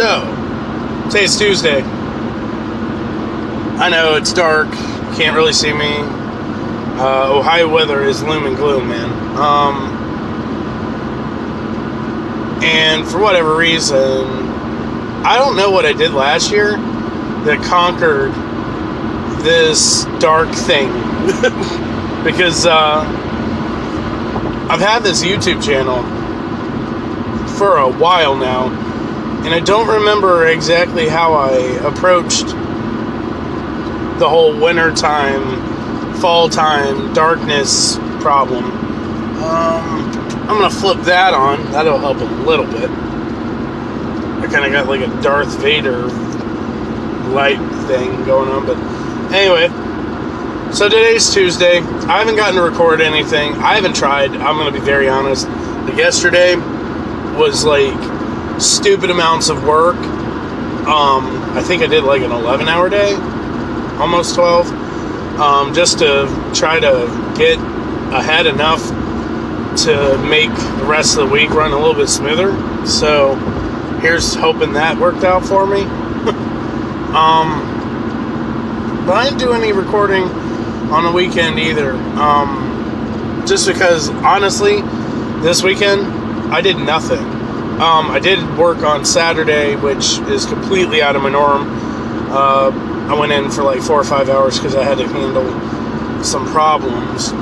So, today's Tuesday. I know it's dark, can't really see me. Ohio weather is gloom and gloom, man. And for whatever reason, I don't know what I did last year that conquered this dark thing. Because I've had this YouTube channel for a while now, and I don't remember exactly how I approached the whole winter time, fall time, darkness problem. I'm gonna flip that on. That'll help a little bit. I kind of got like a Darth Vader light thing going on, but anyway. So today's Tuesday. I haven't gotten to record anything. I haven't tried. I'm gonna be very honest. Like yesterday was like stupid amounts of work. I think I did like an 11-hour day, almost 12, just to try to get ahead enough to make the rest of the week run a little bit smoother. So here's hoping that worked out for me. But I didn't do any recording on the weekend either. Just because honestly, this weekend I did nothing. I did work on Saturday, which is completely out of my norm. I went in for like 4 or 5 hours because I had to handle some problems.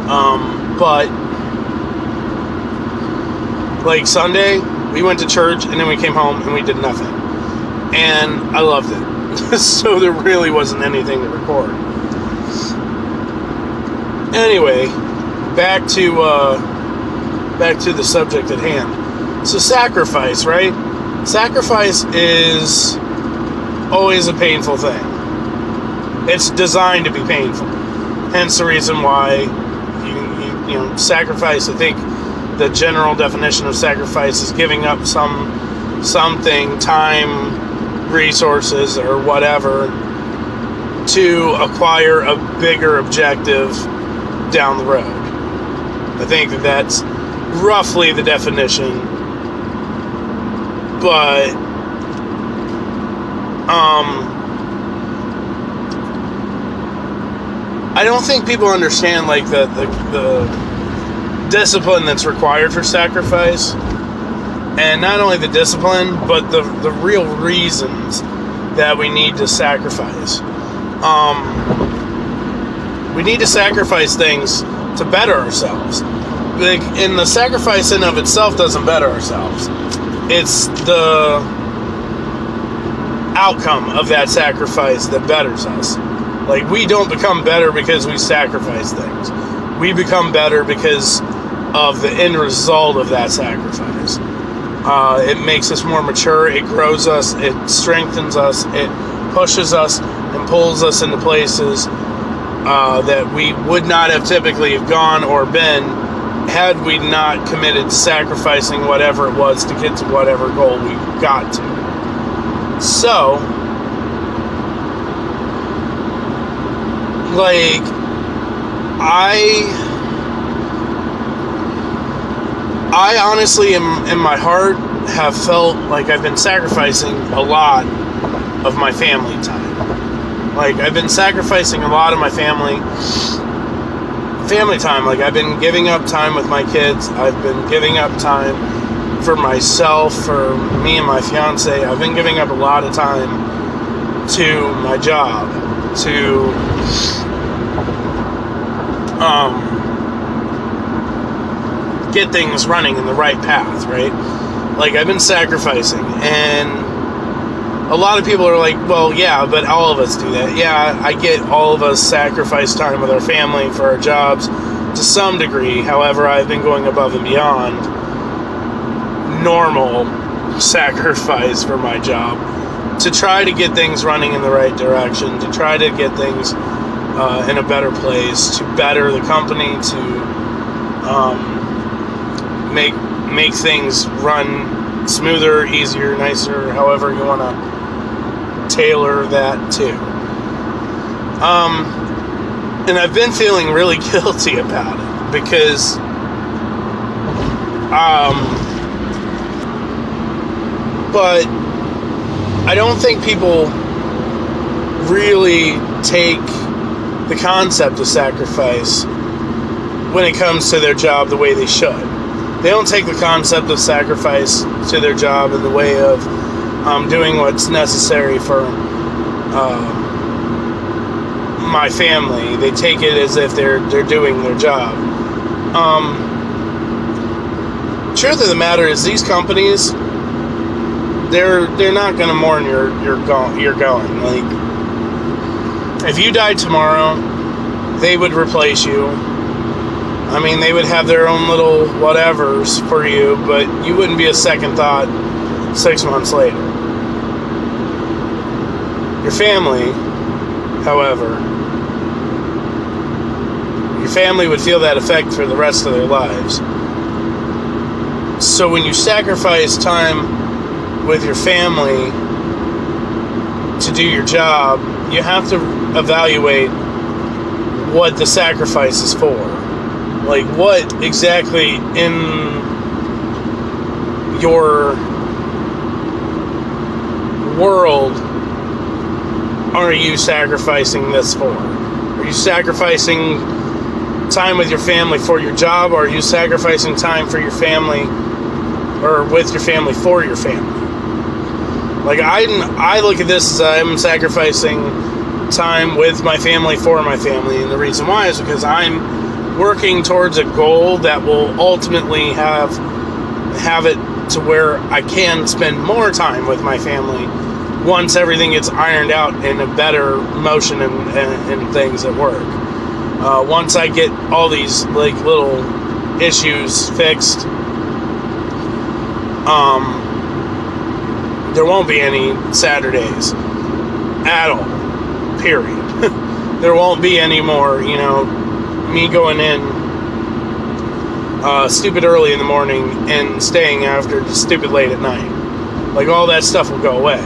But like Sunday, we went to church and then we came home and we did nothing. And I loved it. So there really wasn't anything to record. Anyway, back to the subject at hand. So sacrifice, right? Sacrifice is always a painful thing. It's designed to be painful. Hence the reason why you know, sacrifice, I think the general definition of sacrifice is giving up something, time, resources, or whatever, to acquire a bigger objective down the road. I think that's roughly the definition. But I don't think people understand like the discipline that's required for sacrifice, and not only the discipline, but the real reasons that we need to sacrifice. We need to sacrifice things to better ourselves. Like, and the sacrifice in of itself doesn't better ourselves. It's the outcome of that sacrifice that betters us. Like, we don't become better because we sacrifice things. We become better because of the end result of that sacrifice. It makes us more mature. It grows us. It strengthens us. It pushes us and pulls us into places that we would not have typically have gone or been had we not committed to sacrificing whatever it was to get to whatever goal we got to. So, like, I honestly, in my heart, have felt like I've been sacrificing a lot of my family time. Like, I've been sacrificing a lot of my family time. Like, I've been giving up time with my kids. I've been giving up time for myself, for me and my fiance. I've been giving up a lot of time to my job, to get things running in the right path, right? Like, I've been sacrificing, and a lot of people are like, well, yeah, but all of us do that. Yeah, I get all of us sacrifice time with our family for our jobs to some degree. However, I've been going above and beyond normal sacrifice for my job to try to get things running in the right direction, to try to get things in a better place, to better the company, to make things run smoother, easier, nicer, however you want to tailor that to. And I've been feeling really guilty about it because but I don't think people really take the concept of sacrifice when it comes to their job the way they should. They don't take the concept of sacrifice to their job in the way of doing what's necessary for my family. They take it as if they're doing their job. Truth of the matter is, these companies, they're not going to mourn you're going. Like, if you died tomorrow, they would replace you. I mean, they would have their own little whatevers for you, but you wouldn't be a second thought 6 months later. Your family, however, your family would feel that effect for the rest of their lives. So when you sacrifice time with your family to do your job, you have to evaluate what the sacrifice is for. Like, what exactly in your world are you sacrificing this for? Are you sacrificing time with your family for your job, or are you sacrificing time for your family, or with your family for your family? Like, I look at this as I'm sacrificing time with my family for my family, and the reason why is because I'm working towards a goal that will ultimately have it to where I can spend more time with my family once everything gets ironed out in a better motion and things at work. Once I get all these like little issues fixed, there won't be any Saturdays at all, period. There won't be any more, me going in stupid early in the morning and staying after stupid late at night. Like, all that stuff will go away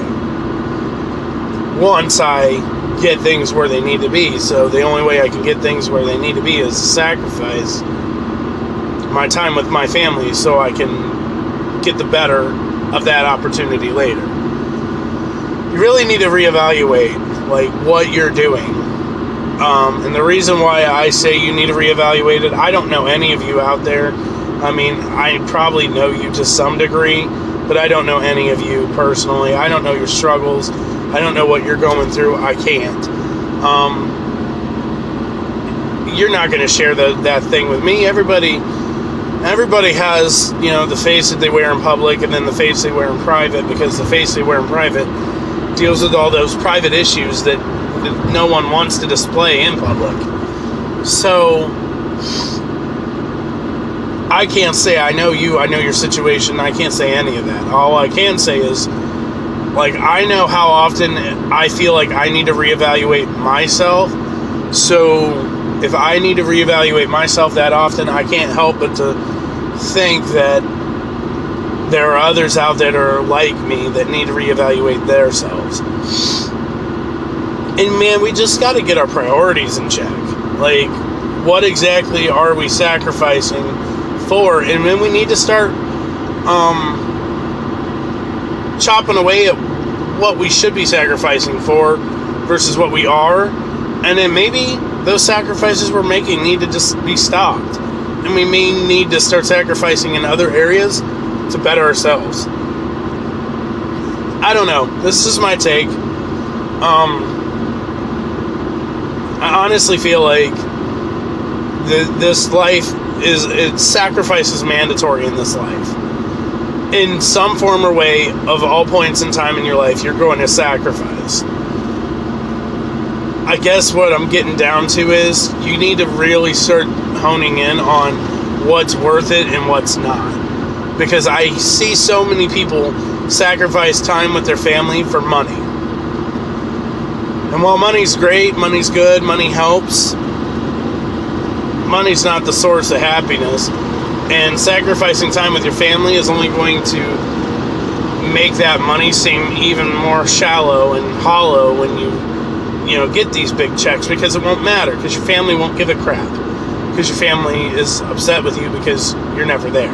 once I get things where they need to be. So the only way I can get things where they need to be is to sacrifice my time with my family so I can get the better of that opportunity later. You really need to reevaluate like what you're doing. And the reason why I say you need to reevaluate it, I don't know any of you out there. I mean, I probably know you to some degree, but I don't know any of you personally. I don't know your struggles. I don't know what you're going through. I can't. You're not going to share that thing with me. Everybody has, the face that they wear in public and then the face they wear in private, because the face they wear in private deals with all those private issues that no one wants to display in public. So I can't say I know you, I know your situation. I can't say any of that. All I can say is, like, I know how often I feel like I need to reevaluate myself. So if I need to reevaluate myself that often, I can't help but to think that there are others out there that are like me that need to reevaluate themselves. And man, we just got to get our priorities in check. Like, what exactly are we sacrificing for? And then we need to start chopping away at what we should be sacrificing for versus what we are. And then maybe those sacrifices we're making need to just be stopped. And we may need to start sacrificing in other areas to better ourselves. I don't know. This is my take. I honestly feel like this life sacrifice is mandatory in this life. In some form or way, of all points in time in your life, you're going to sacrifice. I guess what I'm getting down to is you need to really start honing in on what's worth it and what's not. Because I see so many people sacrifice time with their family for money. And while money's great, money's good, money helps, money's not the source of happiness. And sacrificing time with your family is only going to make that money seem even more shallow and hollow when you get these big checks, because it won't matter, because your family won't give a crap, because your family is upset with you because you're never there.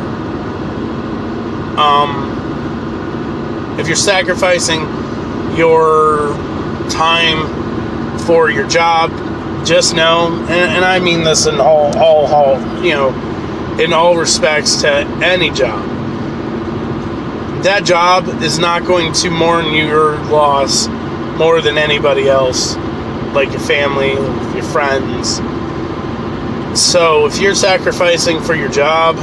If you're sacrificing your time for your job, just know, and I mean this in all in all respects to any job, that job is not going to mourn your loss more than anybody else, like your family, your friends. So if you're sacrificing for your job,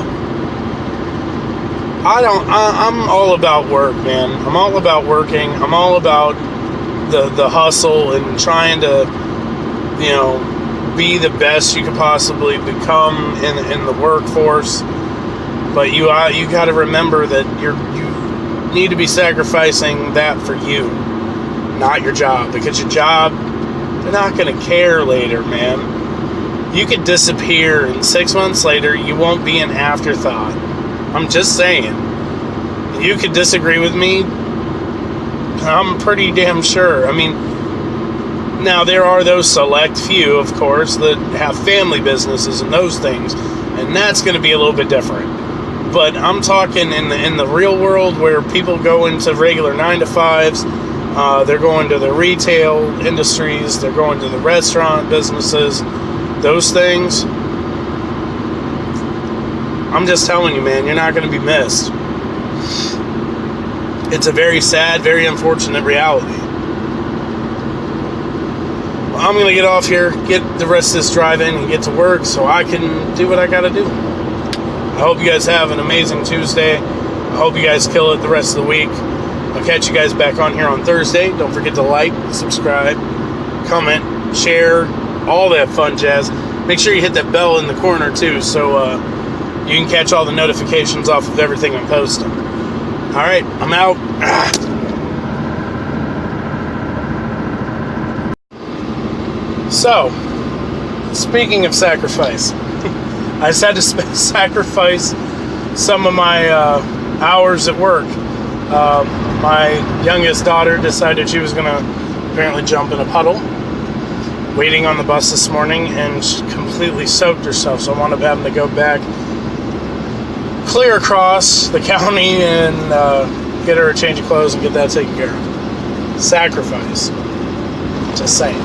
I'm all about work, man. I'm all about working. I'm all about the hustle and trying to, be the best you could possibly become in the workforce. But you got to remember that you need to be sacrificing that for you, not your job, because your job, they're not going to care later, man. You could disappear, and 6 months later, you won't be an afterthought. I'm just saying. You could disagree with me. I'm pretty damn sure. I mean, now there are those select few, of course, that have family businesses and those things, and that's going to be a little bit different. But I'm talking in the real world where people go into regular 9-to-5s. They're going to the retail industries. They're going to the restaurant businesses. Those things. I'm just telling you, man, you're not going to be missed. It's a very sad, very unfortunate reality. Well, I'm going to get off here, get the rest of this drive in, and get to work so I can do what I got to do. I hope you guys have an amazing Tuesday. I hope you guys kill it the rest of the week. I'll catch you guys back on here on Thursday. Don't forget to like, subscribe, comment, share, all that fun jazz. Make sure you hit that bell in the corner too, so you can catch all the notifications off of everything I'm posting. Alright, I'm out. So, speaking of sacrifice, I just had to sacrifice some of my hours at work. My youngest daughter decided she was going to apparently jump in a puddle waiting on the bus this morning, and she completely soaked herself, so I wound up having to go back clear across the county and get her a change of clothes and get that taken care of. Sacrifice. Just saying.